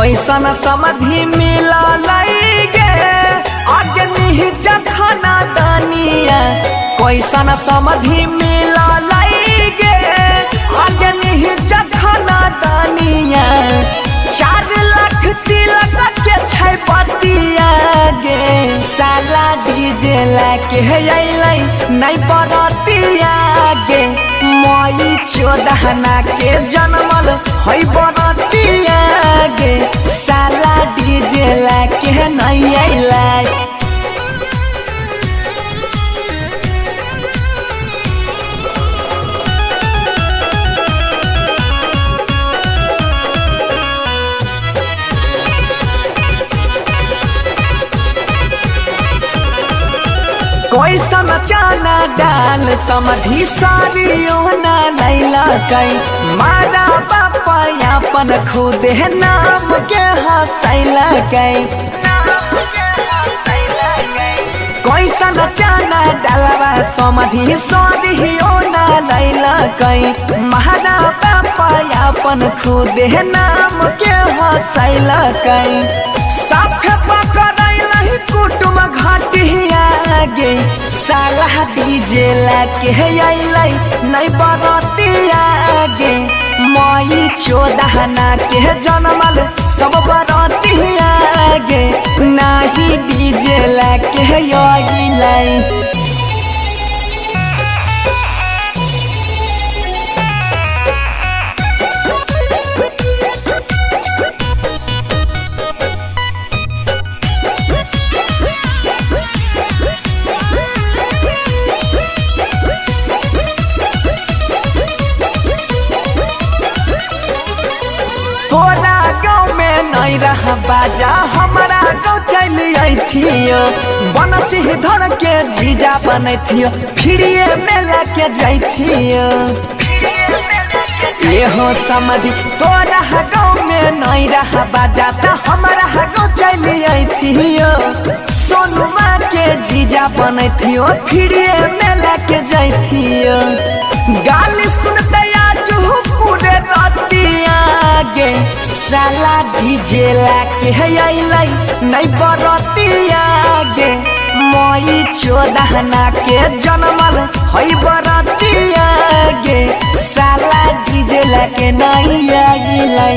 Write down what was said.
कैसन समधि मिला गे आगे नहीं जखना दानिया कैसन समधि मिला गे आगे नहीं जखना दानिया 4 लाख तिलक के छै बतिया गे साला डीजे लाके अइलै नहीं बरतिया गे मई 14 के जन्मल है बरतिया गे साला डीजे लाके नहीं अइलै। कैसन चना डाल समधि सारियो ना लैला कई मारा बापा अपन खुद नाम के हंसैला कई कैसन चना डालवा समधि सारियो ना लैला कई मारा बापा अपन खुद नाम के हंसैला कई साफ पकड़ैला कुटुम घटिया गे साला डीजे लाके अइलै नहीं बरतिया गे मई 14 के जन्मल सब बरतिया गे नाही डीजे लाके अइलै। तोरा गाँव में नहीं रहा बाजा हमारा गाँव चल अइथियो बनसिंहधर के जीजा बनैथियो फिरिए मेला के जैथियो हो समधि तोरा गाँव में नहीं रहा बाजा त हमारा गाँव चल अइथियो सोनुमा के जीजा बनैथियो फिरिए मेला के जैथियो गाली सुनते आज पूरे रतिया गे साला डीजे लाके अइलै नहीं बरतिया गे मई 14 के जन्मल है बरतिया गे साला डीजे लाके नहीं अइलै।